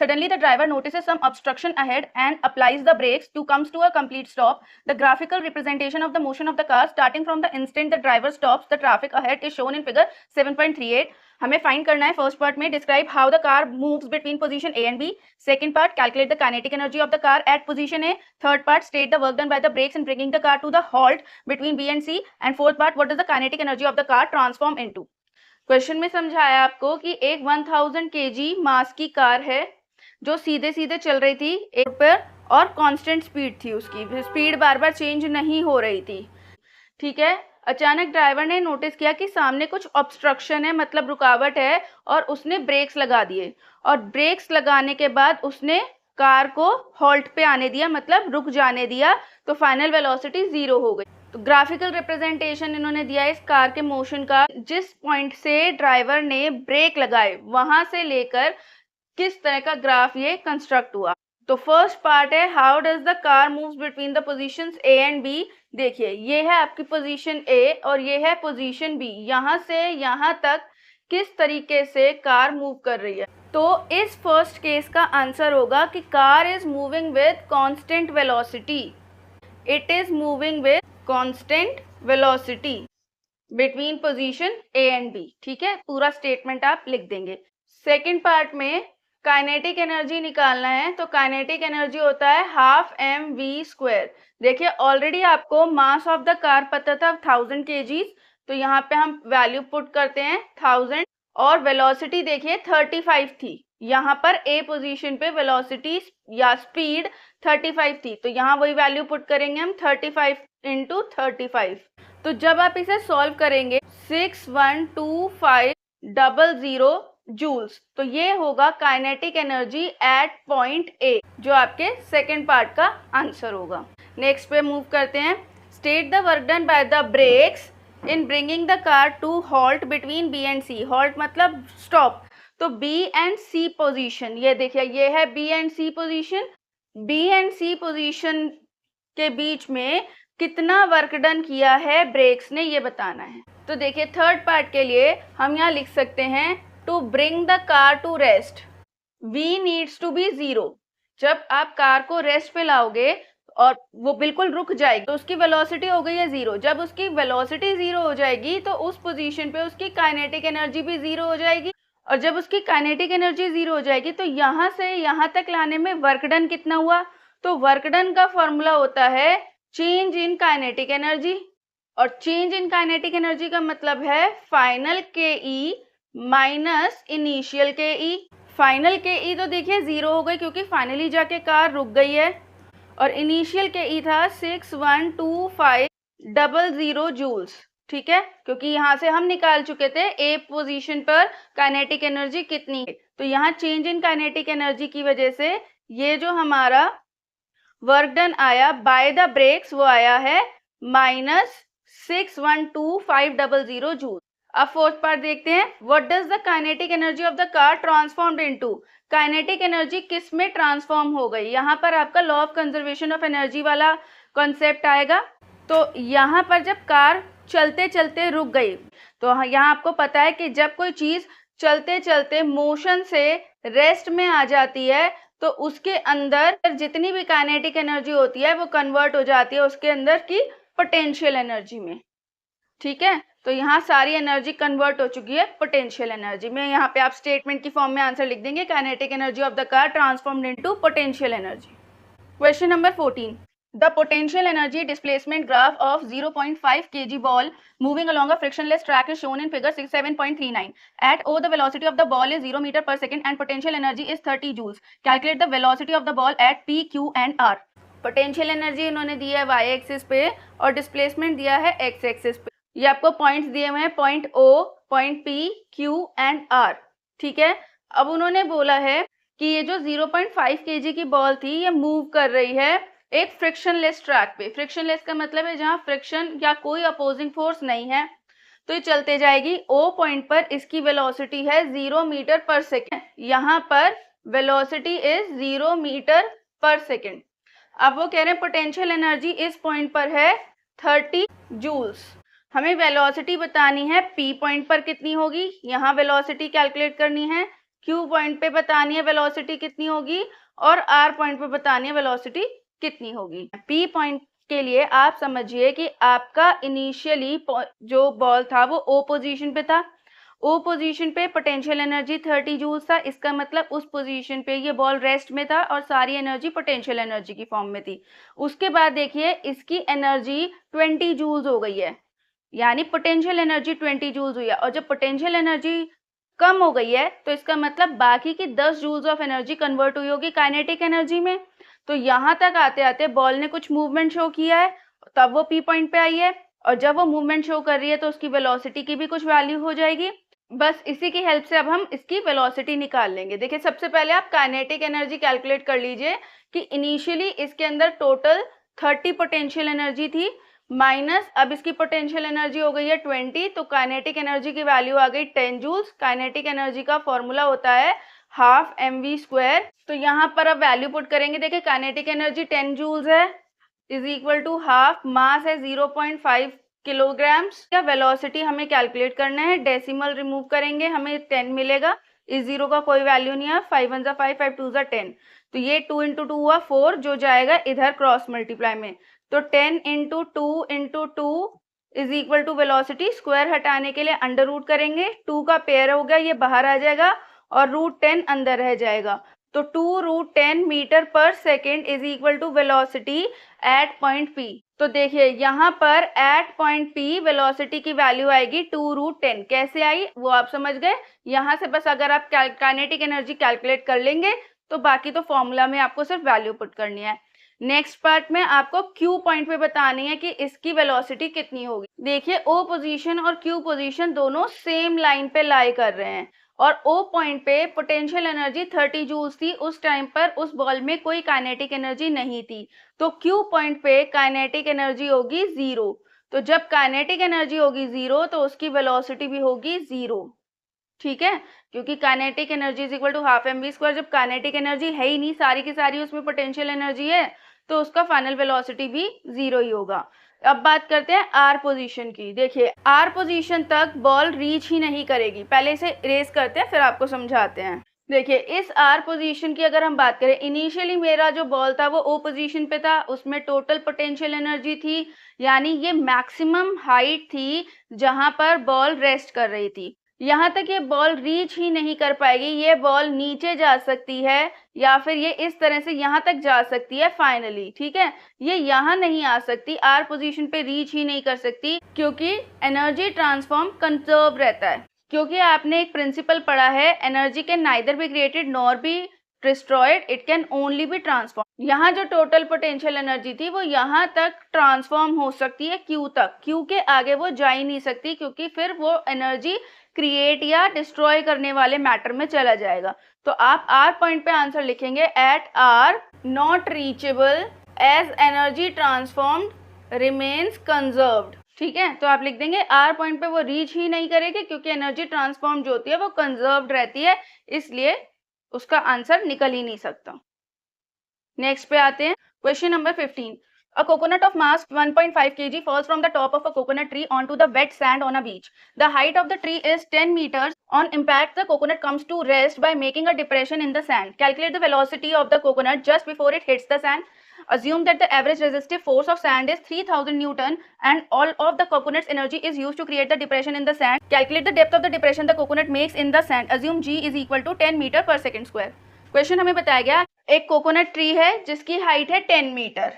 Suddenly the driver notices some obstruction ahead and applies the brakes to comes to a complete stop. The graphical representation of the motion of the car starting from the instant the driver stops the traffic ahead is shown in figure 7.38. हमें find करना है first part में, describe how the car moves between position A and B. Second part, calculate the kinetic energy of the car at position A. Third part, state the work done by the brakes in bringing the car to the halt between B and C. And fourth part, what does the kinetic energy of the car transform into. Question में समझाया आपको कि एक 1000 kg मास की car है जो सीधे सीधे चल रही थी एक पर, और कांस्टेंट स्पीड थी, उसकी स्पीड बार बार चेंज नहीं हो रही थी। ठीक है, अचानक ड्राइवर ने नोटिस किया कि सामने कुछ ऑब्स्ट्रक्शन है, मतलब रुकावट है, और उसने ब्रेक्स लगा दिए। और ब्रेक्स लगाने के बाद उसने कार को हॉल्ट पे आने दिया, मतलब रुक जाने दिया, तो फाइनल वेलोसिटी 0 हो गई। तो ग्राफिकल रिप्रेजेंटेशन इन्होंने दिया इस कार के मोशन का, जिस पॉइंट से ड्राइवर ने ब्रेक लगाए वहां से लेकर किस तरह का ग्राफ ये कंस्ट्रक्ट हुआ। तो फर्स्ट पार्ट है, how does the car moves between the positions A and B. देखिए, ये है आपकी पोजीशन ए और ये है पोजीशन बी। यहाँ से यहाँ तक किस तरीके से कार मूव कर रही है। तो इस फर्स्ट केस का आंसर होगा कि car is moving with constant velocity. It is moving with constant velocity between position A and B. ठीक है, पूरा स्टेटमेंट आप लिख देंगे। सेकेंड पार्ट में काइनेटिक एनर्जी निकालना है, तो काइनेटिक एनर्जी होता है हाफ mv²। देखिए, ऑलरेडी आपको मास ऑफ द कार पता था 1000 kg, तो यहाँ पे हम वैल्यू पुट करते हैं 1000, और वेलोसिटी देखिए 35 थी। यहाँ पर ए पोजीशन पे वेलोसिटी या स्पीड 35 थी, तो यहाँ वही वैल्यू पुट करेंगे हम 35 × 35। तो जब आप इसे सॉल्व करेंगे 612500 जूल्स, तो ये होगा kinetic energy at point A, जो आपके सेकेंड पार्ट का आंसर होगा। नेक्स्ट पे मूव करते हैं, state the work done by the brakes in bringing the car to halt between B and C. Halt मतलब स्टॉप, तो बी एंड सी पोजीशन, ये देखिए ये है B and C position. B and C position के बीच में कितना वर्क डन किया है ब्रेक्स ने, ये बताना है। तो देखिए, थर्ड पार्ट के लिए हम यहाँ लिख सकते हैं, to bring the car to rest we needs to be 0। जब आप कार को रेस्ट पे लाओगे और वो बिल्कुल रुक जाएगी, तो उसकी वेलोसिटी हो गई है 0। जब उसकी वेलोसिटी 0 हो जाएगी तो उस पोजीशन पे उसकी काइनेटिक एनर्जी भी 0 हो जाएगी, और जब उसकी काइनेटिक एनर्जी 0 हो जाएगी तो यहाँ से यहाँ तक लाने में वर्क डन कितना हुआ। तो वर्क डन का फॉर्मूला होता है चेंज इन काइनेटिक एनर्जी, और चेंज इन काइनेटिक एनर्जी का मतलब है फाइनल के ई माइनस इनिशियल के ई। फाइनल के ई तो देखिए 0 हो गई क्योंकि फाइनली जाके कार रुक गई है, और इनिशियल के ई था 612500 जूल्स। ठीक है, क्योंकि यहाँ से हम निकाल चुके थे ए पोजीशन पर काइनेटिक एनर्जी कितनी है। तो यहाँ चेंज इन काइनेटिक एनर्जी की वजह से ये जो हमारा वर्क डन आया बाय द ब्रेक्स वो आया है -612500 जूल। अब फोर्थ पार्ट देखते हैं, what does the kinetic energy of the car transformed into. Kinetic energy किस में ट्रांसफॉर्म हो गई। यहाँ पर आपका law of conservation of energy वाला कॉन्सेप्ट आएगा। तो यहाँ पर जब कार चलते चलते रुक गई, तो यहाँ आपको पता है कि जब कोई चीज चलते चलते मोशन से रेस्ट में आ जाती है तो उसके अंदर जितनी भी काइनेटिक एनर्जी होती है वो कन्वर्ट हो जाती है उसके अंदर की पोटेंशियल एनर्जी में। ठीक है, तो यहाँ सारी एनर्जी कन्वर्ट हो चुकी है पोटेंशियल एनर्जी में। यहाँ पे आप स्टेटमेंट की फॉर्म में आंसर लिख देंगे, kinetic energy of the car transformed into potential energy. Question number 14, the potential energy displacement graph of 0.5 kg ball moving along a frictionless track is shown in figure 67.39. At O, the velocity of the ball is 0 meter per second and potential energy is 30 joules. Calculate the velocity of the ball at P, Q and R. Potential energy इन्होंने दी है y axis पे और displacement दिया है x axis पे। ये आपको points दिए हुए हैं, point O, point P, Q and R। ठीक है, अब उन्होंने बोला है कि ये जो 0.5 kg की बॉल थी ये मूव कर रही है एक फ्रिक्शनलेस ट्रैक पे। फ्रिक्शनलेस का मतलब है जहां फ्रिक्शन या कोई अपोजिंग फोर्स नहीं है, तो ये चलते जाएगी। ओ पॉइंट पर इसकी वेलोसिटी है 0 मीटर पर सेकेंड। यहाँ पर वेलोसिटी इज 0 मीटर पर सेकेंड। अब वो कह रहे हैं पोटेंशियल एनर्जी इस पॉइंट पर है 30 जूल्स। हमें वेलोसिटी बतानी है पी पॉइंट पर कितनी होगी, यहाँ वेलोसिटी कैलकुलेट करनी है। क्यू पॉइंट पे बतानी है वेलोसिटी कितनी होगी, और आर पॉइंट पे बतानी है वेलोसिटी कितनी होगी। पी पॉइंट के लिए आप समझिए कि आपका इनिशियली जो बॉल था वो ओ पोजीशन पे था, ओ पोजीशन पे पोटेंशियल एनर्जी 30 जूल्स था, इसका मतलब उस पोजीशन पे ये बॉल रेस्ट में था और सारी एनर्जी पोटेंशियल एनर्जी की फॉर्म में थी। उसके बाद देखिए इसकी एनर्जी 20 जूल्स हो गई है, यानी पोटेंशियल एनर्जी 20 जूल्स हुई है। और जब पोटेंशियल एनर्जी कम हो गई है तो इसका मतलब बाकी की 10 जूल्स ऑफ एनर्जी कन्वर्ट हुई होगी काइनेटिक एनर्जी में। तो यहाँ तक आते आते बॉल ने कुछ मूवमेंट शो किया है, तब वो पी पॉइंट पे आई है, और जब वो मूवमेंट शो कर रही है तो उसकी वेलोसिटी की भी कुछ वैल्यू हो जाएगी। बस इसी की हेल्प से अब हम इसकी वेलोसिटी निकाल लेंगे। देखिए सबसे पहले आप काइनेटिक एनर्जी कैलकुलेट कर लीजिए कि इनिशियली इसके अंदर टोटल 30 पोटेंशियल एनर्जी थी, माइनस अब इसकी पोटेंशियल एनर्जी हो गई है 20, तो काइनेटिक एनर्जी की वैल्यू आ गई 10 जूल्स। काइनेटिक एनर्जी का फॉर्मूला होता है हाफ mv²। तो यहाँ पर अब वैल्यू पुट करेंगे। देखिए काइनेटिक एनर्जी 10 जूल्स है, इज इक्वल टू हाफ, मास है 0.5 किलोग्राम्स। क्या वेलोसिटी हमें कैलकुलेट करना है, डेसिमल रिमूव करेंगे हमें 10 मिलेगा, इस 0 का कोई वैल्यू नहीं है, 5 1 जा 5 5 2 जा 10, तो ये 2 × 2 हुआ 4, जो जाएगा इधर क्रॉस मल्टीप्लाई में, तो 10 × 2 × 2 is equal to velocity, square हटाने के लिए अंडर रूट करेंगे, 2 का पेयर हो गया, ये बाहर आ जाएगा और √10 अंदर रह जाएगा, तो 2√10 मीटर पर second is equal to velocity at point P। तो देखिए यहाँ पर एट पॉइंट P वेलोसिटी की वैल्यू आएगी 2√10। कैसे आई वो आप समझ गए। यहाँ से बस अगर आप काइनेटिक एनर्जी कैलकुलेट कर लेंगे तो बाकी तो फॉर्मूला में आपको सिर्फ वैल्यू पुट करनी है। नेक्स्ट पार्ट में आपको Q पॉइंट पे बतानी है कि इसकी वेलोसिटी कितनी होगी। देखिए O पोजीशन और Q पोजीशन दोनों सेम लाइन पे लाई कर रहे हैं और O पॉइंट पे पोटेंशियल एनर्जी 30 जूल्स थी। उस टाइम पर उस बॉल में कोई काइनेटिक एनर्जी नहीं थी, तो Q पॉइंट पे काइनेटिक एनर्जी होगी 0। तो जब काइनेटिक एनर्जी होगी 0 तो उसकी वेलोसिटी भी होगी 0, ठीक है, क्योंकि kinetic energy is equal to half mv²। जब काइनेटिक एनर्जी है ही नहीं, सारी की सारी उसमें पोटेंशियल एनर्जी है, तो उसका फाइनल वेलोसिटी भी 0 ही होगा। अब बात करते हैं आर पोजीशन की। देखिए आर पोजीशन तक बॉल रीच ही नहीं करेगी, पहले इसे इरेज करते हैं फिर आपको समझाते हैं। देखिए इस आर पोजीशन की अगर हम बात करें, इनिशियली मेरा जो बॉल था वो ओ पोजीशन पे था, उसमें टोटल पोटेंशियल एनर्जी थी, यानी ये मैक्सिमम हाइट थी जहां पर बॉल रेस्ट कर रही थी। यहाँ तक ये बॉल रीच ही नहीं कर पाएगी, ये बॉल नीचे जा सकती है या फिर ये इस तरह से यहाँ तक जा सकती है फाइनली, ठीक है, ये यहाँ नहीं आ सकती, आर पोजीशन पे रीच ही नहीं कर सकती, क्योंकि एनर्जी ट्रांसफॉर्म कंजर्व रहता है। क्योंकि आपने एक प्रिंसिपल पढ़ा है, energy can neither be created nor be destroyed, it can only be transform. यहाँ जो टोटल पोटेंशियल एनर्जी थी वो यहाँ तक ट्रांसफॉर्म हो सकती है Q तक, Q के आगे वो जा ही नहीं सकती, क्योंकि फिर वो एनर्जी क्रिएट या डिस्ट्रॉय करने वाले मैटर में चला जाएगा। तो आप आर पॉइंट पे आंसर लिखेंगे at are not reachable as energy transformed remains conserved, ठीक है। तो आप लिख देंगे आर पॉइंट पे वो रीच ही नहीं करेगी क्योंकि एनर्जी ट्रांसफॉर्म जो होती है वो कंजर्व्ड रहती है, इसलिए उसका आंसर निकल ही नहीं सकता। नेक्स्ट पे आते हैं question number 15। A coconut of mass 1.5 kg falls from the top of a coconut tree onto the wet sand on a beach. The height of the tree is 10 meters. On impact, the coconut comes to rest by making a depression in the sand. Calculate the velocity of the coconut just before it hits the sand. Assume that the average resistive force of sand is 3000 Newton and all of the coconut's energy is used to create the depression in the sand. Calculate the depth of the depression the coconut makes in the sand. Assume G is equal to 10 meter per second square. Question हमें बताया गया एक coconut tree है जिसकी height है 10 metre,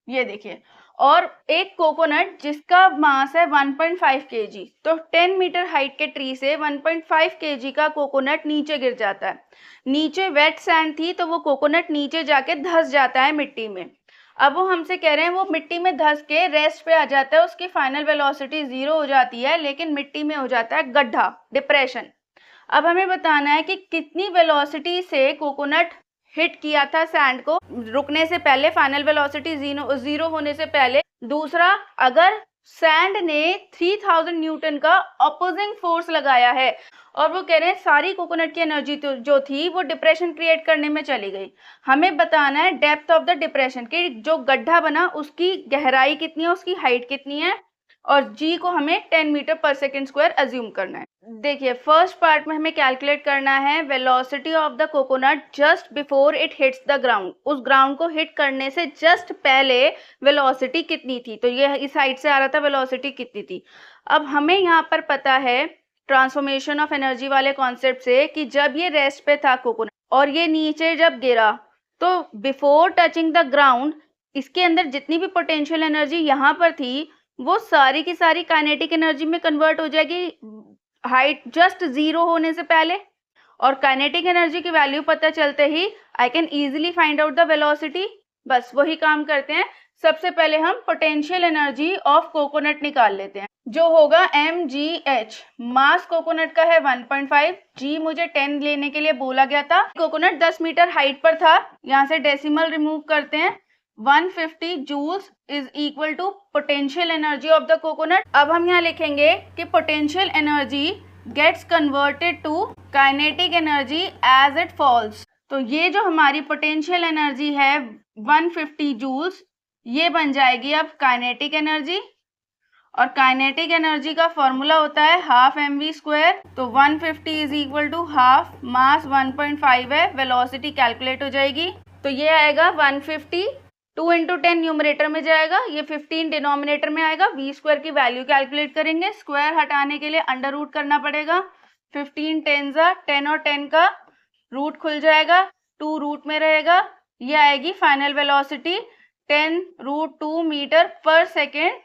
ये देखिए, और एक कोकोनट जिसका मास है 1.5 kg, तो 10 मीटर हाइट के ट्री से 1.5 kg का कोकोनट नीचे गिर जाता है। नीचे वेट सैंड थी तो वो कोकोनट नीचे जाके धंस जाता है मिट्टी में। अब वो हमसे कह रहे हैं वो मिट्टी में धंस के रेस्ट पे आ जाता है, उसकी फाइनल वेलोसिटी 0 हो जाती है, लेकिन मिट्टी में हो जाता है गड्ढा, डिप्रेशन। अब हमें बताना है कि कितनी वेलोसिटी से कोकोनट हिट किया था सैंड को रुकने से पहले, फाइनल वेलोसिटी 0 होने से पहले। दूसरा, अगर सैंड ने 3000 न्यूटन का अपोजिंग फोर्स लगाया है और वो कह रहे हैं सारी कोकोनट की एनर्जी जो थी वो डिप्रेशन क्रिएट करने में चली गई। हमें बताना है डेप्थ ऑफ द डिप्रेशन, कि जो गड्ढा बना उसकी गहराई कितनी है, उसकी हाइट कितनी है, और G को हमें 10 मीटर पर सेकेंड स्क्वायर अज्यूम करना है। देखिए फर्स्ट पार्ट में हमें कैलकुलेट करना है velocity of the coconut just before it hits the ground. उस ग्राउंड को हिट करने से जस्ट पहले वेलोसिटी कितनी थी, तो ये इस साइड से आ रहा था, वेलोसिटी कितनी थी। अब हमें यहाँ पर पता है ट्रांसफॉर्मेशन ऑफ एनर्जी वाले कॉन्सेप्ट से कि जब ये रेस्ट पे था कोकोनट और ये नीचे जब गिरा तो बिफोर टचिंग द ग्राउंड इसके अंदर जितनी भी पोटेंशियल एनर्जी यहाँ पर थी वो सारी की सारी काइनेटिक एनर्जी में कन्वर्ट हो जाएगी हाइट जस्ट 0 होने से पहले। और काइनेटिक एनर्जी की वैल्यू पता चलते ही I can easily find out the velocity. बस वही काम करते हैं। सबसे पहले हम पोटेंशियल एनर्जी ऑफ कोकोनट निकाल लेते हैं जो होगा mgh। मास कोकोनट का है 1.5, g मुझे 10 लेने के लिए बोला गया था। कोकोनट 10 मीटर हाइट पर था, यहाँ से डेसिमल रिमूव करते हैं। 150 joules is equal to potential energy of the coconut. अब हम यहाँ लिखेंगे कि potential energy gets converted to kinetic energy as it falls. तो ये जो हमारी पोटेंशियल एनर्जी है 150 जूल्स, ये बन जाएगी अब काइनेटिक एनर्जी। और काइनेटिक एनर्जी का फॉर्मूला होता है हाफ mv²। तो 150 इज इक्वल टू हाफ, मास 1.5 है, वेलोसिटी कैलकुलेट हो जाएगी। तो ये आएगा 150, 2 × 10 न्यूमरेटर में जाएगा, ये 15 डिनोमिनेटर में आएगा। v² की वैल्यू कैलकुलेट करेंगे, स्क्वायर हटाने के लिए अंडर रूट करना पड़ेगा। 15 10 10 और 10 का रूट खुल जाएगा, 2 रूट में रहेगा। ये आएगी फाइनल वेलोसिटी 10√2 मीटर पर second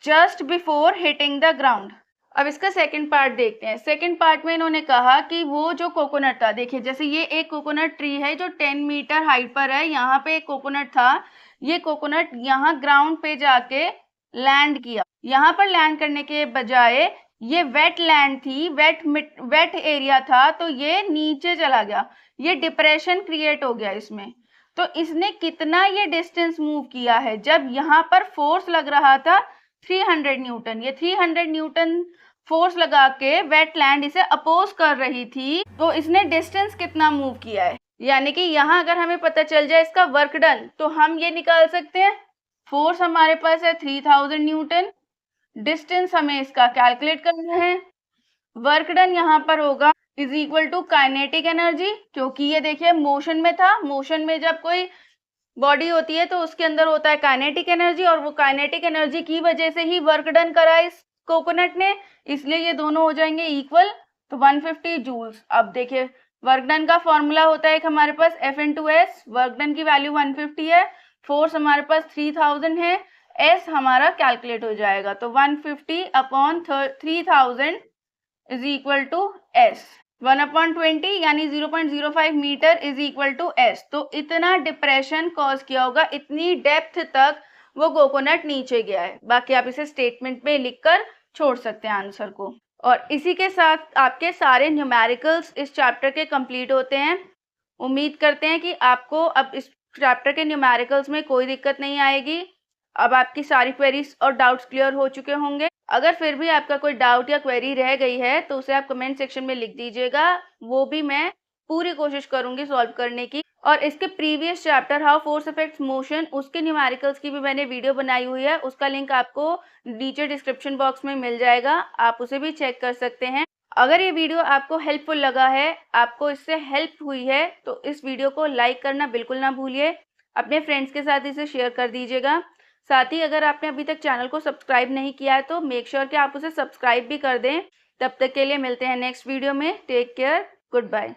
just before hitting the ground. अब इसका सेकंड पार्ट देखते हैं। सेकंड पार्ट में इन्होंने कहा कि वो जो कोकोनट था, देखिए जैसे ये एक कोकोनट ट्री है जो 10 मीटर हाइट पर है, यहाँ पे एक कोकोनट था, ये कोकोनट यहाँ ग्राउंड पे जाके लैंड किया। यहाँ पर लैंड करने के बजाय ये वेट लैंड थी, वेट एरिया था, तो ये नीचे चला गया, ये डिप्रेशन क्रिएट हो गया इसमें। तो इसने कितना ये डिस्टेंस मूव किया है, जब यहाँ पर फोर्स लग रहा था 300 न्यूटन, ये 300 न्यूटन फोर्स लगा के वेटलैंड इसे अपोज कर रही थी, तो इसने डिस्टेंस कितना मूव किया है। यानी कि यहाँ अगर हमें पता चल जाए इसका वर्क डन तो हम ये निकाल सकते हैं। फोर्स हमारे पास है 3000 न्यूटन, डिस्टेंस हमें इसका कैलकुलेट करना है। वर्क डन यहाँ पर होगा is equal to kinetic energy, क्योंकि ये देखिए मोशन में था। मोशन में जब कोई बॉडी होती है तो उसके अंदर होता है काइनेटिक एनर्जी, और वो काइनेटिक एनर्जी की वजह से ही वर्क डन करा इस कोकोनट ने, इसलिए ये दोनों हो जाएंगे इक्वल। तो 150 जूल्स। अब देखिए वर्क डन का फॉर्मूला होता है एक हमारे पास F/S, वर्क डन की वैल्यू 150 है, फोर्स हमारे पास 3000 है, S हमारा कैलकुलेट हो जाएगा। तो 150 upon 3000 is equal to S, 1/20 यानी 0.05 metre is equal to S। तो इतना डिप्रेशन कॉज किया होगा, इतनी डेप्थ तक वो कोकोनट नीचे गया है। बाकी आप इसे स्टेटमेंट में लिखकर छोड़ सकते हैं आंसर को। और इसी के साथ आपके सारे न्यूमेरिकल्स इस चैप्टर के कंप्लीट होते हैं। उम्मीद करते हैं कि आपको अब इस चैप्टर के न्यूमेरिकल्स में कोई दिक्कत नहीं आएगी। अब आपकी सारी क्वेरीज और डाउट्स क्लियर हो चुके होंगे। अगर फिर भी आपका कोई डाउट या क्वेरी रह गई है तो उसे आप कमेंट सेक्शन में लिख दीजिएगा, वो भी मैं पूरी कोशिश करूंगी सॉल्व करने की। और इसके previous chapter how force affects motion, उसके न्यूमेरिकल्स की भी मैंने वीडियो बनाई हुई है, उसका लिंक आपको नीचे डिस्क्रिप्शन बॉक्स में मिल जाएगा, आप उसे भी चेक कर सकते हैं। अगर ये वीडियो आपको हेल्पफुल लगा है, आपको इससे हेल्प हुई है, तो इस वीडियो को लाइक करना बिल्कुल ना भूलिए, अपने फ्रेंड्स के साथ इसे शेयर कर दीजिएगा। साथ ही अगर आपने अभी तक चैनल को सब्सक्राइब नहीं किया है तो मेक श्योर कि आप उसे सब्सक्राइब भी कर दें। तब तक के लिए मिलते हैं नेक्स्ट वीडियो में। Take care, good bye.